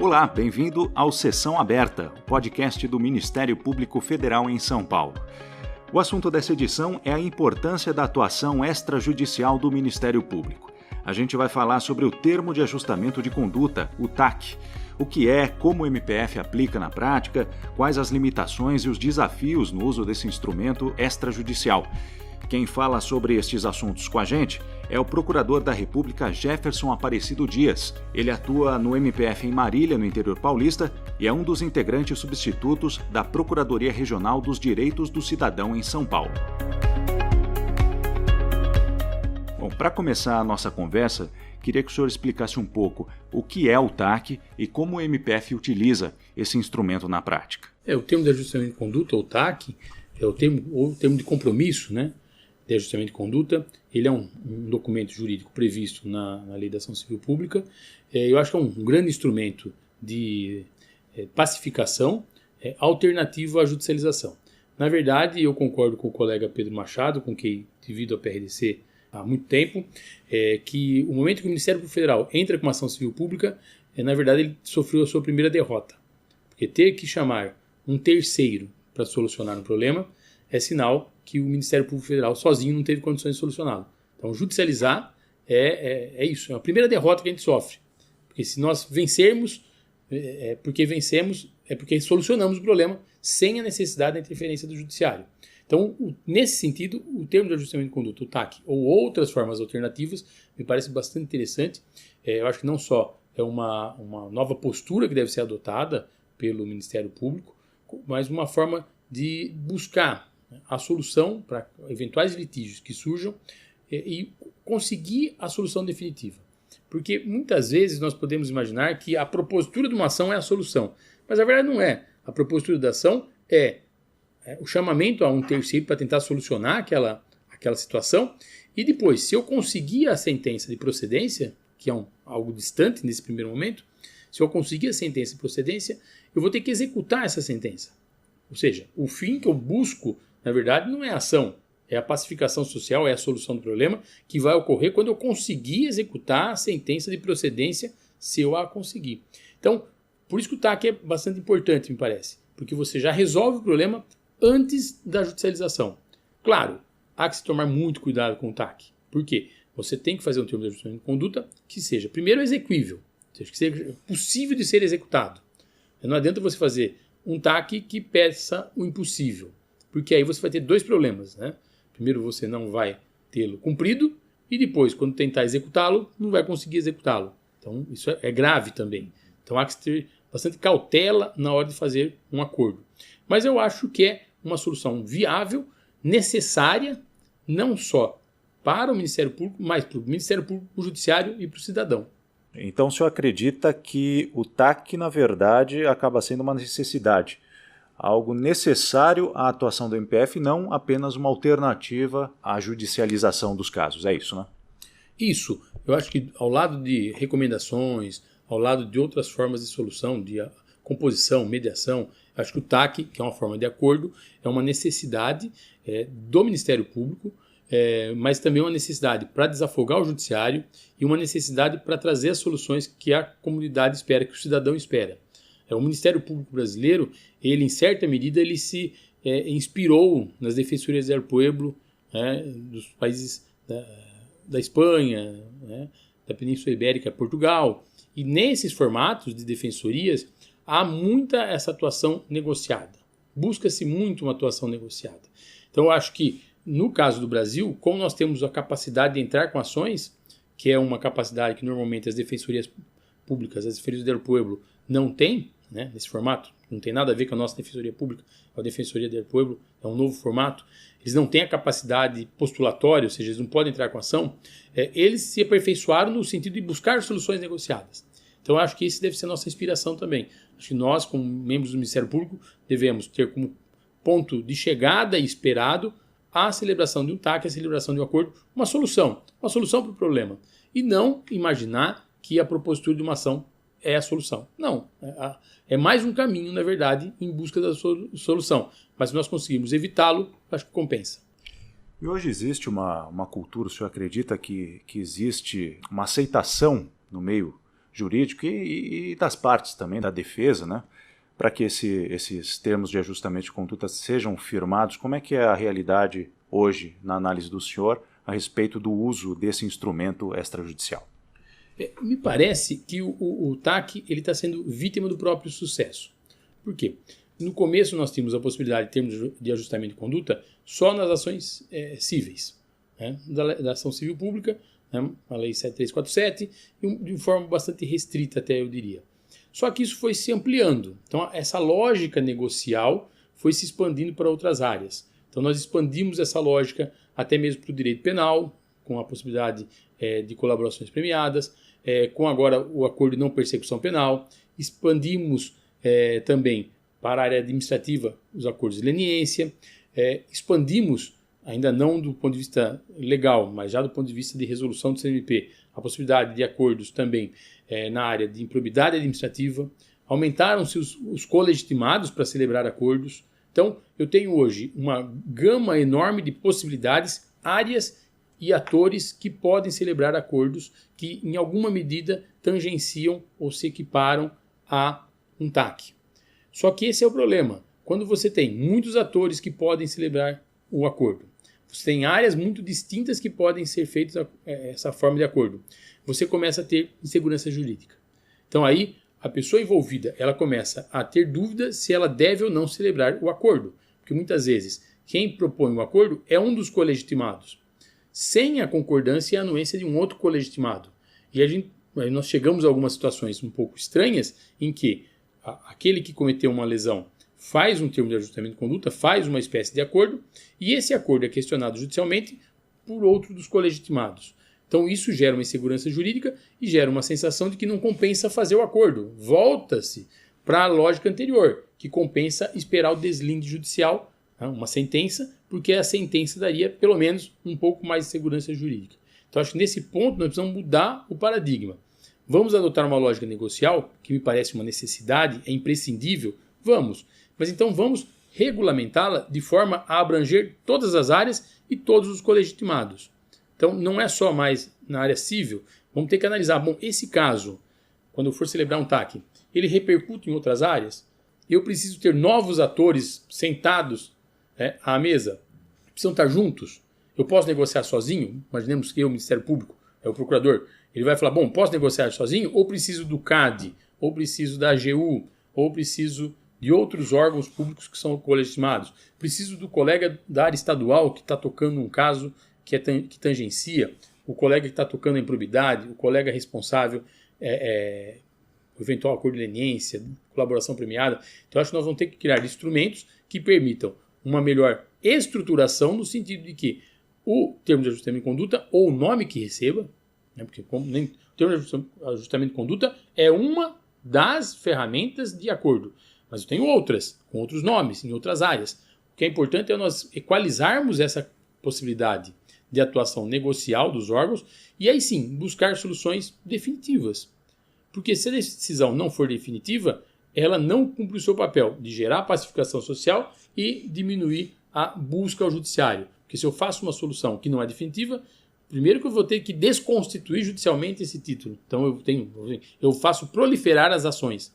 Olá, bem-vindo ao Sessão Aberta, o podcast do Ministério Público Federal em São Paulo. O assunto dessa edição é a importância da atuação extrajudicial do Ministério Público. A gente vai falar sobre o Termo de Ajustamento de Conduta, o TAC, o que é, como o MPF aplica na prática, quais as limitações e os desafios no uso desse instrumento extrajudicial. Quem fala sobre estes assuntos com a gente é o Procurador da República Jefferson Aparecido Dias. Ele atua no MPF em Marília, no interior paulista, e é um dos integrantes substitutos da Procuradoria Regional dos Direitos do Cidadão em São Paulo. Bom, para começar a nossa conversa, queria que o senhor explicasse um pouco o que é o TAC e como o MPF utiliza esse instrumento na prática. O termo de ajustamento de conduta, ou TAC, é o termo de compromisso, né, de ajustamento de conduta. Ele é um documento jurídico previsto na Lei da Ação Civil Pública. Eu acho que é um grande instrumento de pacificação alternativo à judicialização. Na verdade, eu concordo com o colega Pedro Machado, com quem divido a PRDC há muito tempo, que o momento que o Ministério Público Federal entra com uma ação civil pública, na verdade ele sofreu a sua primeira derrota. Porque ter que chamar um terceiro para solucionar um problema é sinal que o Ministério Público Federal sozinho não teve condições de solucioná-lo. Então, judicializar é isso, é a primeira derrota que a gente sofre. Porque se nós vencermos, porque solucionamos o problema sem a necessidade da interferência do judiciário. Então, nesse sentido, o termo de ajustamento de conduta, o TAC, ou outras formas alternativas, me parece bastante interessante. Eu acho que não só é uma nova postura que deve ser adotada pelo Ministério Público, mas uma forma de buscar a solução para eventuais litígios que surjam e conseguir a solução definitiva. Porque muitas vezes nós podemos imaginar que a propositura de uma ação é a solução, mas a verdade não é. A propositura da ação é o chamamento a um terceiro para tentar solucionar aquela situação, e depois, se eu conseguir a sentença de procedência, que é algo distante nesse primeiro momento, se eu conseguir a sentença de procedência, eu vou ter que executar essa sentença. Ou seja, o fim que eu busco, na verdade, não é a ação, é a pacificação social, é a solução do problema, que vai ocorrer quando eu conseguir executar a sentença de procedência, se eu a conseguir. Então, por isso que o TAC é bastante importante, me parece, porque você já resolve o problema antes da judicialização. Claro, há que se tomar muito cuidado com o TAC. Por quê? Você tem que fazer um termo de ajustamento de conduta que seja, primeiro, exequível, ou seja, que seja possível de ser executado. Não adianta você fazer um TAC que peça o impossível, porque aí você vai ter dois problemas, né? Primeiro, você não vai tê-lo cumprido, e depois, quando tentar executá-lo, não vai conseguir executá-lo. Então, isso é grave também. Então, há que ter bastante cautela na hora de fazer um acordo. Mas eu acho que é uma solução viável, necessária, não só para o Ministério Público, mas para o Ministério Público, o Judiciário e para o cidadão. Então o senhor acredita que o TAC, na verdade, acaba sendo uma necessidade, algo necessário à atuação do MPF, não apenas uma alternativa à judicialização dos casos, é isso, né? Isso. Eu acho que ao lado de recomendações, ao lado de outras formas de solução, de composição, mediação, acho que o TAC, que é uma forma de acordo, é uma necessidade do Ministério Público, mas também uma necessidade para desafogar o judiciário e uma necessidade para trazer as soluções que a comunidade espera, que o cidadão espera. O Ministério Público brasileiro, ele em certa medida, ele se inspirou nas defensorias del pueblo, dos países da Espanha, da Península Ibérica, Portugal, e nesses formatos de defensorias há muita essa atuação negociada. Busca-se muito uma atuação negociada. Então eu acho que no caso do Brasil, como nós temos a capacidade de entrar com ações, que é uma capacidade que normalmente as defensorias públicas, as defensorias del pueblo, não têm, né, nesse formato, não tem nada a ver com a nossa defensoria pública, a defensoria del pueblo é um novo formato, eles não têm a capacidade postulatória, ou seja, eles não podem entrar com ação, eles se aperfeiçoaram no sentido de buscar soluções negociadas. Então eu acho que isso deve ser a nossa inspiração também. Acho que nós, como membros do Ministério Público, devemos ter como ponto de chegada e esperado a celebração de um TAC, a celebração de um acordo, uma solução para o problema. E não imaginar que a propositura de uma ação é a solução. Não, é mais um caminho, na verdade, em busca da solução. Mas se nós conseguirmos evitá-lo, acho que compensa. E hoje existe uma cultura, o senhor acredita que existe uma aceitação no meio jurídico e das partes também, da defesa, né? Para que esses termos de ajustamento de conduta sejam firmados. Como é que é a realidade hoje, na análise do senhor, a respeito do uso desse instrumento extrajudicial? Me parece que o TAC está sendo vítima do próprio sucesso. Por quê? No começo nós tínhamos a possibilidade de termos de ajustamento de conduta só nas ações cíveis, né? Da ação civil pública, né? A Lei 7347, de forma bastante restrita até, eu diria. Só que isso foi se ampliando. Então essa lógica negocial foi se expandindo para outras áreas. Então nós expandimos essa lógica até mesmo para o direito penal, com a possibilidade de colaborações premiadas, com agora o acordo de não persecução penal. Expandimos também para a área administrativa os acordos de leniência. Expandimos, ainda não do ponto de vista legal, mas já do ponto de vista de resolução do CNMP, a possibilidade de acordos também na área de improbidade administrativa. Aumentaram-se os colegitimados para celebrar acordos. Então, eu tenho hoje uma gama enorme de possibilidades, áreas e atores que podem celebrar acordos que, em alguma medida, tangenciam ou se equiparam a um TAC. Só que esse é o problema. Quando você tem muitos atores que podem celebrar o acordo, você tem áreas muito distintas que podem ser feitas essa forma de acordo, você começa a ter insegurança jurídica. Então aí a pessoa envolvida ela começa a ter dúvida se ela deve ou não celebrar o acordo, porque muitas vezes quem propõe o acordo é um dos colegitimados, sem a concordância e a anuência de um outro colegitimado. E aí nós chegamos a algumas situações um pouco estranhas em que aquele que cometeu uma lesão faz um termo de ajustamento de conduta, faz uma espécie de acordo, e esse acordo é questionado judicialmente por outro dos colegitimados. Então isso gera uma insegurança jurídica e gera uma sensação de que não compensa fazer o acordo. Volta-se para a lógica anterior, que compensa esperar o deslinde judicial, uma sentença, porque a sentença daria pelo menos um pouco mais de segurança jurídica. Então acho que nesse ponto nós precisamos mudar o paradigma. Vamos adotar uma lógica negocial, que me parece uma necessidade, é imprescindível? Vamos. Mas então vamos regulamentá-la de forma a abranger todas as áreas e todos os colegitimados. Então não é só mais na área civil, vamos ter que analisar, bom, esse caso, quando eu for celebrar um TAC, ele repercute em outras áreas? Eu preciso ter novos atores sentados à mesa? Precisam estar juntos? Eu posso negociar sozinho? Imaginemos que o Ministério Público é o procurador. Ele vai falar, bom, posso negociar sozinho? Ou preciso do CAD? Ou preciso da AGU? Ou preciso de outros órgãos públicos que são colegitimados? Preciso do colega da área estadual que está tocando um caso que tangencia? O colega que está tocando a improbidade? O colega responsável eventual acordo de leniência, colaboração premiada? Então, acho que nós vamos ter que criar instrumentos que permitam uma melhor estruturação no sentido de que o termo de ajustamento de conduta, ou o nome que receba, né, porque o termo de ajustamento de conduta é uma das ferramentas de acordo, mas eu tenho outras, com outros nomes, em outras áreas. O que é importante é nós equalizarmos essa possibilidade de atuação negocial dos órgãos e aí sim buscar soluções definitivas. Porque se a decisão não for definitiva, ela não cumpre o seu papel de gerar pacificação social e diminuir a busca ao judiciário. Porque se eu faço uma solução que não é definitiva, primeiro que eu vou ter que desconstituir judicialmente esse título. Então eu faço proliferar as ações.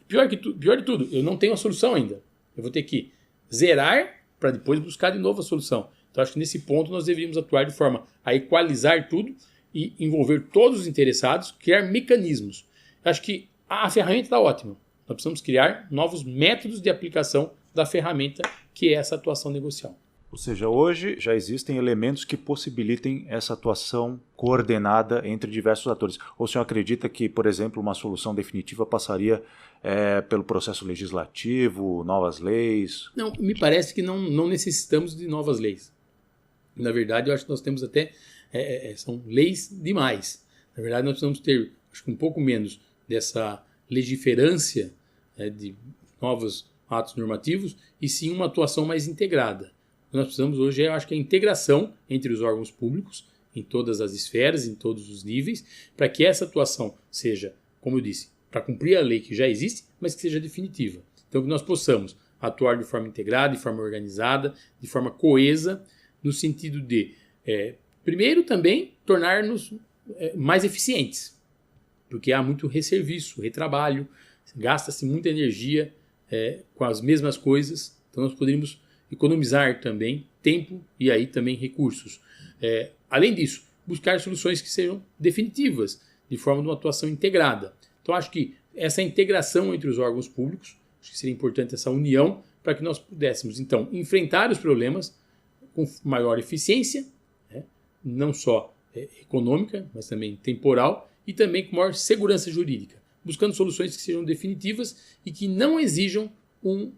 Pior de tudo, eu não tenho a solução ainda. Eu vou ter que zerar para depois buscar de novo a solução. Então acho que nesse ponto nós deveríamos atuar de forma a equalizar tudo e envolver todos os interessados, criar mecanismos. Acho que a ferramenta está ótima. Nós precisamos criar novos métodos de aplicação da ferramenta que é essa atuação negocial. Ou seja, hoje já existem elementos que possibilitem essa atuação coordenada entre diversos atores. Ou o senhor acredita que, por exemplo, uma solução definitiva passaria pelo processo legislativo, novas leis? Não, me parece que não necessitamos de novas leis. Na verdade, eu acho que nós temos até... são leis demais. Na verdade, nós precisamos ter, acho que um pouco menos dessa legiferância de novos atos normativos e sim uma atuação mais integrada. O que nós precisamos hoje eu acho que é a integração entre os órgãos públicos, em todas as esferas, em todos os níveis, para que essa atuação seja, como eu disse, para cumprir a lei que já existe, mas que seja definitiva. Então, que nós possamos atuar de forma integrada, de forma organizada, de forma coesa, no sentido de, primeiro, também tornar-nos mais eficientes. porque há muito resserviço, retrabalho, gasta-se muita energia com as mesmas coisas, então nós poderíamos economizar também tempo e aí também recursos. Além disso, buscar soluções que sejam definitivas, de forma de uma atuação integrada. Então acho que essa integração entre os órgãos públicos, acho que seria importante essa união para que nós pudéssemos então enfrentar os problemas com maior eficiência, não só econômica, mas também temporal, e também com maior segurança jurídica, buscando soluções que sejam definitivas e que não exijam um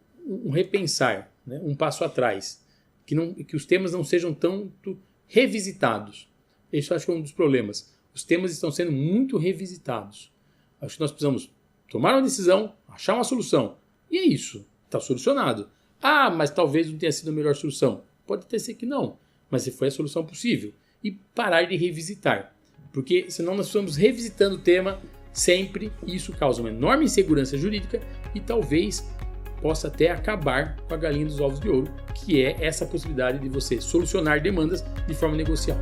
repensar, um passo atrás, que os temas não sejam tanto revisitados. Isso acho que é um dos problemas. Os temas estão sendo muito revisitados. Acho que nós precisamos tomar uma decisão, achar uma solução, e é isso, está solucionado. Mas talvez não tenha sido a melhor solução. Pode até ser que não, mas foi a solução possível. E parar de revisitar, porque senão nós estamos revisitando o tema sempre, e isso causa uma enorme insegurança jurídica e talvez possa até acabar com a galinha dos ovos de ouro, que é essa possibilidade de você solucionar demandas de forma negocial.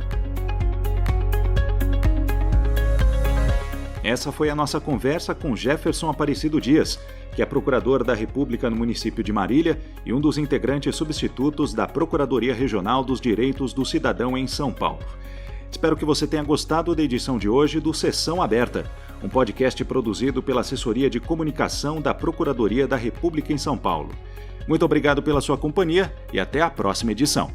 Essa foi a nossa conversa com Jefferson Aparecido Dias, que é procurador da República no município de Marília e um dos integrantes substitutos da Procuradoria Regional dos Direitos do Cidadão em São Paulo. Espero que você tenha gostado da edição de hoje do Sessão Aberta, um podcast produzido pela Assessoria de Comunicação da Procuradoria da República em São Paulo. Muito obrigado pela sua companhia e até a próxima edição.